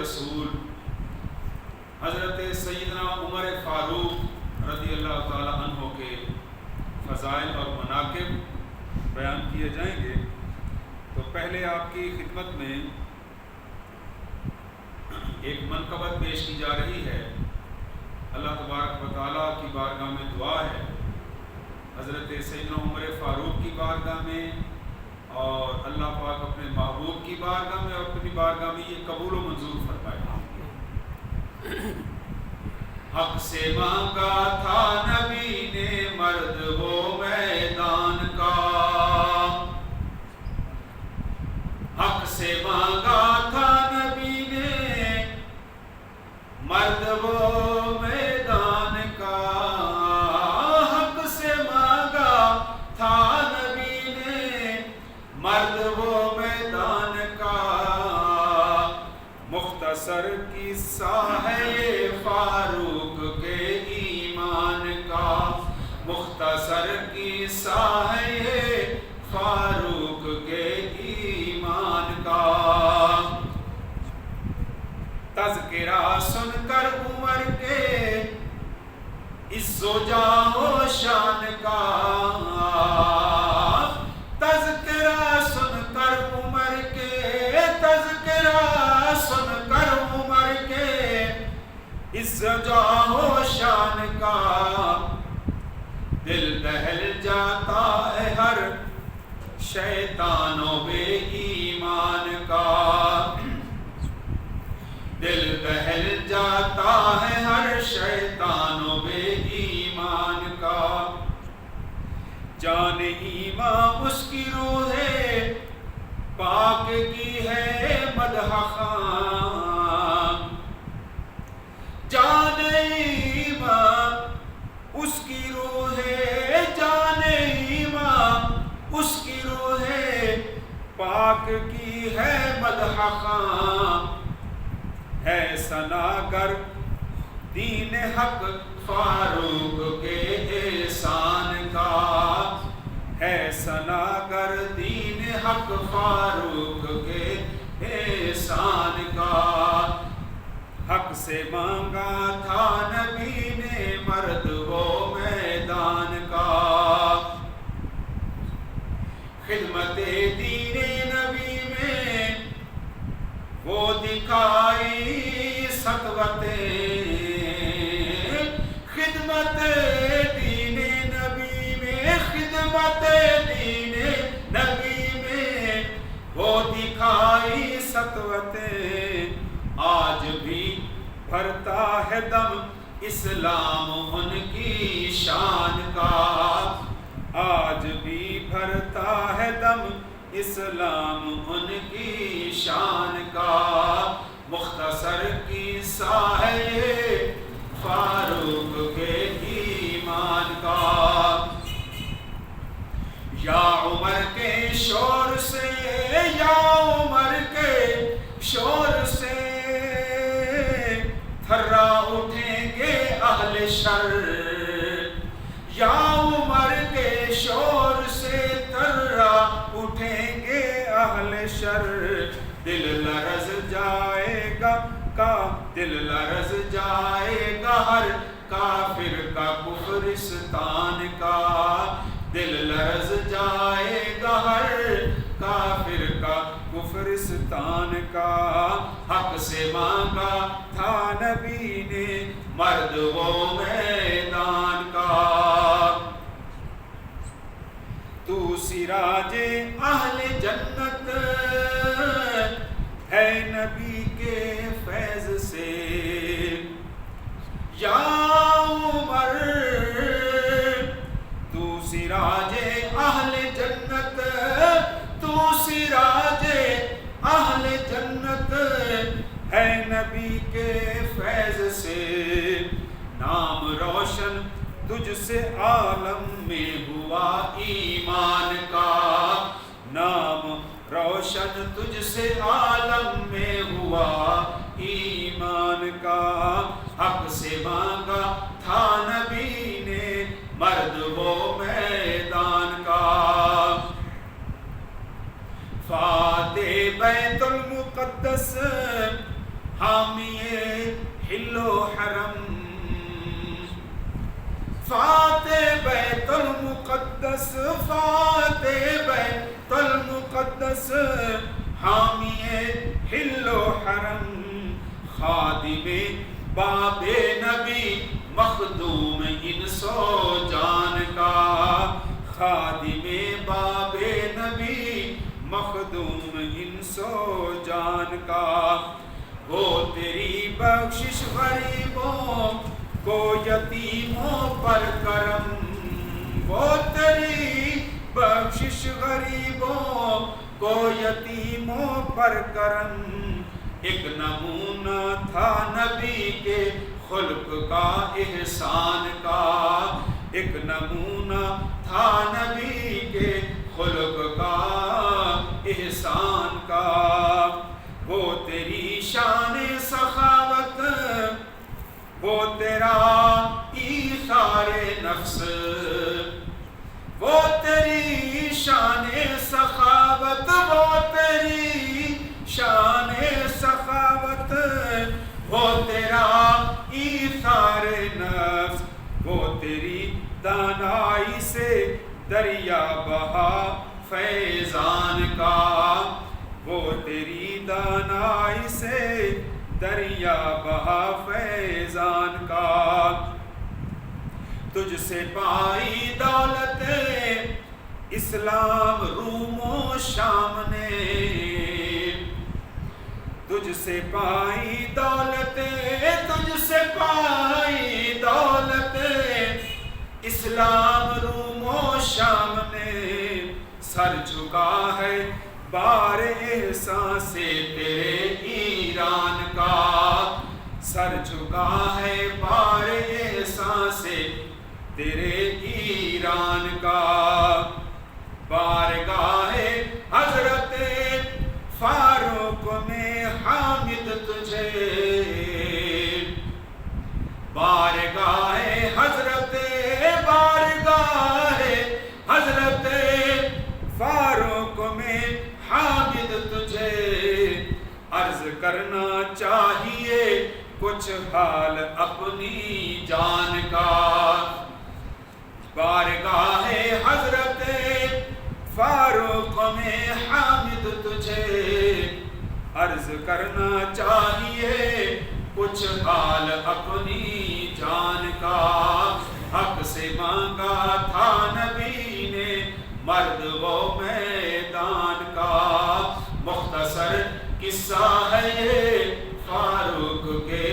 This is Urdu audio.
رسول حضرت سیدنا عمر فاروق رضی اللہ تعالی عنہ کے فضائل اور مناقب بیان کیے جائیں گے، تو پہلے آپ کی خدمت میں ایک منقبت پیش کی جا رہی ہے۔ اللہ تبارک و تعالیٰ کی بارگاہ میں دعا ہے، حضرت سیدنا عمر فاروق کی بارگاہ میں اور اللہ پاک اپنے محبوب کی بارگاہ میں اور اپنی بارگاہ میں یہ قبول و منظور فرمائے۔ حق سے مانگا تھا نبی نے مرد وہ میدان کا، حق سے مانگا تھا نبی نے مرد وہ میدان کا، حق سے مانگا تھا نبی نے مرد وہ میدان کا، مختصر قصہ ہے فاروق کے ایمان کا، مختصر قصہ ہے فاروق کے ایمان کا، تذکرہ سن کر عمر کے عز و جاہ و شان کا، تذکرہ سن کر عمر کے، تذکرہ سن کر عمر کے عز و جاہ و شان کا، دل دہل جاتا ہے ہر شیطان و بے ایمان کا، دل دہل جاتا ہے ہر شیطان و بے ایمان کا، جان ایمان اس کی روح ہے پاک کی ہے مدح خان، جان ایمان اس کی روح ہے، جان ایمان اس کی روح ہے پاک کی ہے مدح خان، ہے ثناگر دین حق فاروق کے احسان کا، ہے ثناگر دین حق فاروق کے احسان کا، حق سے مانگا تھا نبی نے مرد وہ میدان کا، خدمت دین نبی میں وہ دکھائی سطوتیں، خدمت دین نبی میں، خدمت دین نبی میں وہ دکھائی سطوتیں، آج بھی بھرتا ہے دم اسلام ان کی شان کا، آج بھی بھرتا ہے دم اسلام ان کی شان کا، مختصر قصہ ہے فاروق کے ایمان کا، یا عمر کے شور سے، یا عمر کے شور سے تھرا اٹھیں گے اہل شر، یا عمر کے شور سے تھرا اٹھیں گے اہل شر، دل لرز جائے گا دل لرز جائے گا ہر کافر کا کفرستان کا، دل لرز جائے گا ہر کافر کا کفرستان کا، حق سے مانگا تھا نبی نے مرد وہ میدان کا، تو سراج اہل جنت ہے نبی کے فیض سے، یا عمر تو سراج اہل جنت، تو سراج اہل جنت ہے نبی کے فیض سے، نام روشن تجھ سے عالم میں ہوا ایمان کا، نام روشن تجھ سے عالم میں ہوا ایمان کا، حق سے مانگا تھا نبی نے مرد وہ میدان کا، فاتح بیت المقدس حامی حل و حرم، فاتح بیت المقدس، فاتح بیت المقدس، حامی حل و حرم، خادم باب نبی مخدوم انس و جان کا، خادم باب نبی مخدوم انس و جان کا، وہ تیری بخشش غریبوں کو یتیموں پر کرم، وہ تیری بخشش غریبوں کو یتیموں پر کرم، ایک نمونہ تھا نبی کے خلق کا احسان کا، ایک نمونہ تھا نبی کے خلق کا احسان کا، وہ تیری شان سخاوت، وہ تیرا ایثار نفس، وہ تیری شان سخاوت، وہ تیری شان سخاوت، وہ تیرا ایثار نفس، وہ تیری دانائی سے دریا بہا فیضان کا، وہ تیری دانائی سے دریا بہا فیضان کا، تجھ سے پائی دولت اسلام روم و شام نے، تجھ سے پائی دولت، تجھ سے پائی دولت اسلام روم و شام نے، سر جھکا ہے بار احسان سے تیرے ایران کا، سر جھکا ہے بار احسان سے تیرے ایران کا، بارگاہ حضرت فاروق میں حامد تجھے، بارگاہ حضرت، بارگاہ حضرت فاروق میں حامد تجھے، عرض کرنا چاہیے کچھ حال اپنی جان کا، بارگاہ حضرت فاروق میں حامد تجھے، عرض کرنا چاہیے کچھ حال اپنی جان کا، حق سے مانگا تھا نبی نے مرد و میدان کا، مختصر قصہ ہے یہ فاروق کے